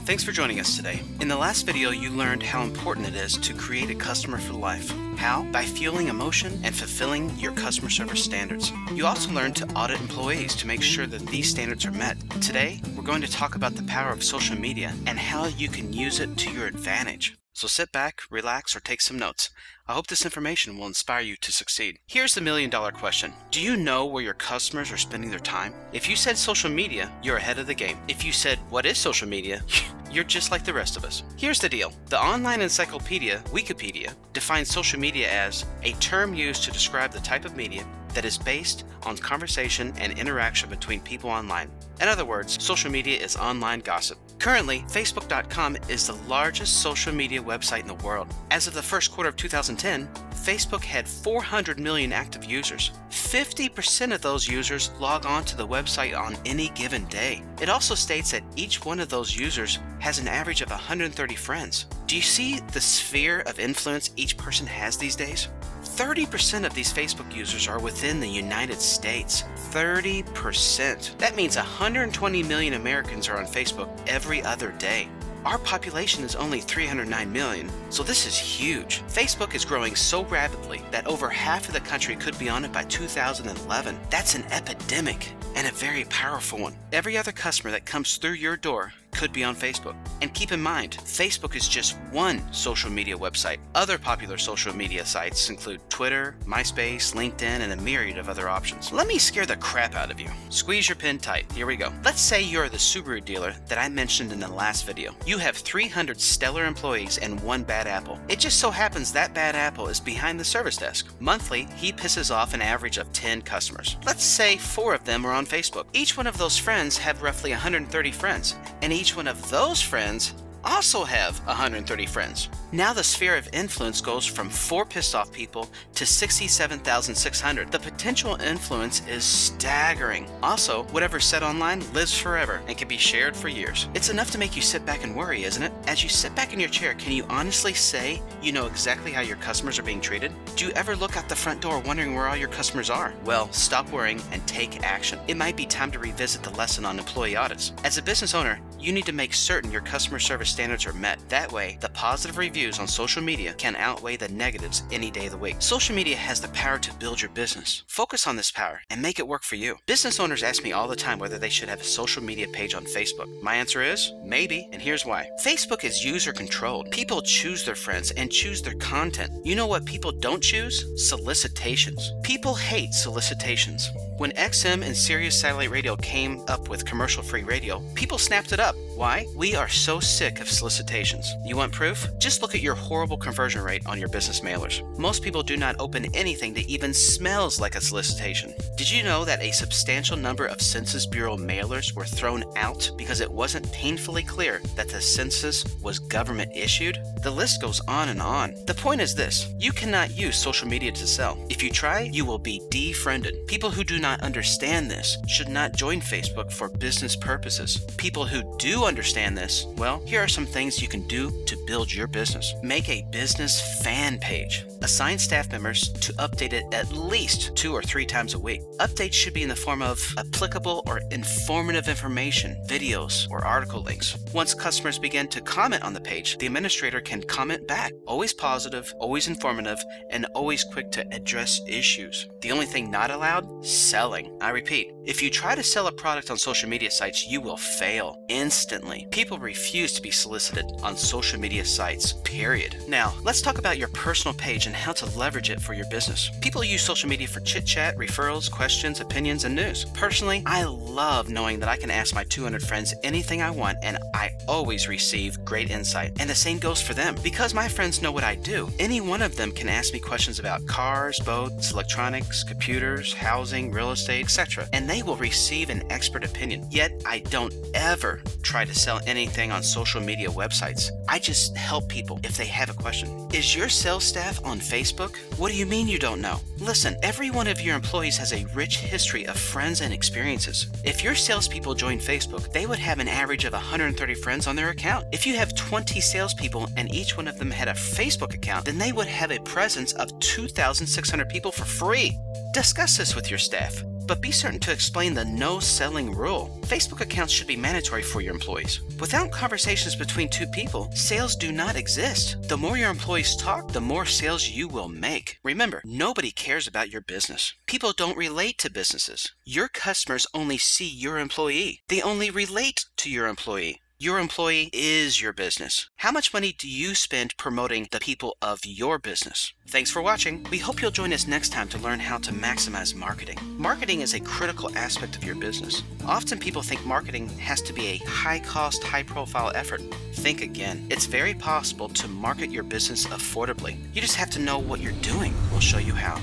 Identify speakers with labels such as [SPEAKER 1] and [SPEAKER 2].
[SPEAKER 1] Thanks for joining us today. In the last video, you learned how important it is to create a customer for life. How? By fueling emotion and fulfilling your customer service standards. You also learned to audit employees to make sure that these standards are met. Today, we're going to talk about the power of social media and how you can use it to your advantage. So sit back, relax, or take some notes. I hope this information will inspire you to succeed. Here's the million-dollar question. Do you know where your customers are spending their time? If you said social media, you're ahead of the game. If you said, what is social media? You're just like the rest of us. Here's the deal. The online encyclopedia, Wikipedia, defines social media as a term used to describe the type of media that is based on conversation and interaction between people online. In other words, social media is online gossip. Currently, Facebook.com is the largest social media website in the world. As of the first quarter of 2010, Facebook had 400 million active users. 50% of those users log on to the website on any given day. It also states that each one of those users has an average of 130 friends. Do you see the sphere of influence each person has these days? 30% of these Facebook users are within the United States. 30%. That means 120 million Americans are on Facebook every other day. Our population is only 309 million, so this is huge. Facebook is growing so rapidly that over half of the country could be on it by 2011. That's an epidemic, and a very powerful one. Every other customer that comes through your door could be on Facebook. And keep in mind, Facebook is just one social media website. Other popular social media sites include Twitter, MySpace, LinkedIn, and a myriad of other options. Let me scare the crap out of you. Squeeze your pin tight. Here we go. Let's say you're the Subaru dealer that I mentioned in the last video. You have 300 stellar employees and one bad apple. It just so happens that bad apple is behind the service desk. Monthly, he pisses off an average of 10 customers. Let's say 4 of them are on Facebook. Each one of those friends have roughly 130 friends, and each one of those friends also have 130 friends. Now the sphere of influence goes from 4 pissed off people to 67,600. The potential influence is staggering. Also, whatever's said online lives forever and can be shared for years. It's enough to make you sit back and worry, isn't it? As you sit back in your chair, can you honestly say you know exactly how your customers are being treated? Do you ever look out the front door wondering where all your customers are? Well, stop worrying and take action. It might be time to revisit the lesson on employee audits. As a business owner, you need to make certain your customer service standards are met. That way, the positive reviews on social media can outweigh the negatives any day of the week. Social media has the power to build your business. Focus on this power and make it work for you. Business owners ask me all the time whether they should have a social media page on Facebook. My answer is maybe, and here's why. Facebook is user controlled. People choose their friends and choose their content. You know what people don't choose? Solicitations. People hate solicitations. When XM and Sirius Satellite Radio came up with commercial-free radio, people snapped it up. Why? We are so sick of solicitations. You want proof? Just look at your horrible conversion rate on your business mailers. Most people do not open anything that even smells like a solicitation. Did you know that a substantial number of Census Bureau mailers were thrown out because it wasn't painfully clear that the census was government issued? The list goes on and on. The point is this: you cannot use social media to sell. If you try, you will be defriended. People who do not understand this should not join Facebook for business purposes. People who do understand this, well, here are some things you can do to build your business. Make a business fan page. Assign staff members to update it at least 2 or 3 times a week. Updates should be in the form of applicable or informative information, videos, or article links. Once customers begin to comment on the page, the administrator can comment back. Always positive, always informative, and always quick to address issues. The only thing not allowed? Selling. I repeat, if you try to sell a product on social media sites, you will fail instantly. People refuse to be solicited on social media sites, period. Now, let's talk about your personal page and how to leverage it for your business. People use social media for chit-chat, referrals, questions, opinions, and news. Personally, I love knowing that I can ask my 200 friends anything I want, and I always receive great insight. And the same goes for them. Because my friends know what I do, any one of them can ask me questions about cars, boats, electronics, computers, housing, real estate, etc. And they will receive an expert opinion. Yet, I don't ever try to sell anything on social media websites. I just help people if they have a question. Is your sales staff on Facebook? What do you mean you don't know? Listen, every one of your employees has a rich history of friends and experiences. If your salespeople joined Facebook, they would have an average of 130 friends on their account. If you have 20 salespeople and each one of them had a Facebook account, then they would have a presence of 2,600 people for free. Discuss this with your staff. but be certain to explain the no selling rule. Facebook accounts should be mandatory for your employees. Without conversations between two people, sales do not exist. The more your employees talk, the more sales you will make. Remember, nobody cares about your business. People don't relate to businesses. Your customers only see your employee. They only relate to your employee. Your employee is your business. How much money do you spend promoting the people of your business? Thanks for watching. We hope you'll join us next time to learn how to maximize marketing. Marketing is a critical aspect of your business. Often people think marketing has to be a high-cost, high-profile effort. Think again. It's very possible to market your business affordably. You just have to know what you're doing. We'll show you how.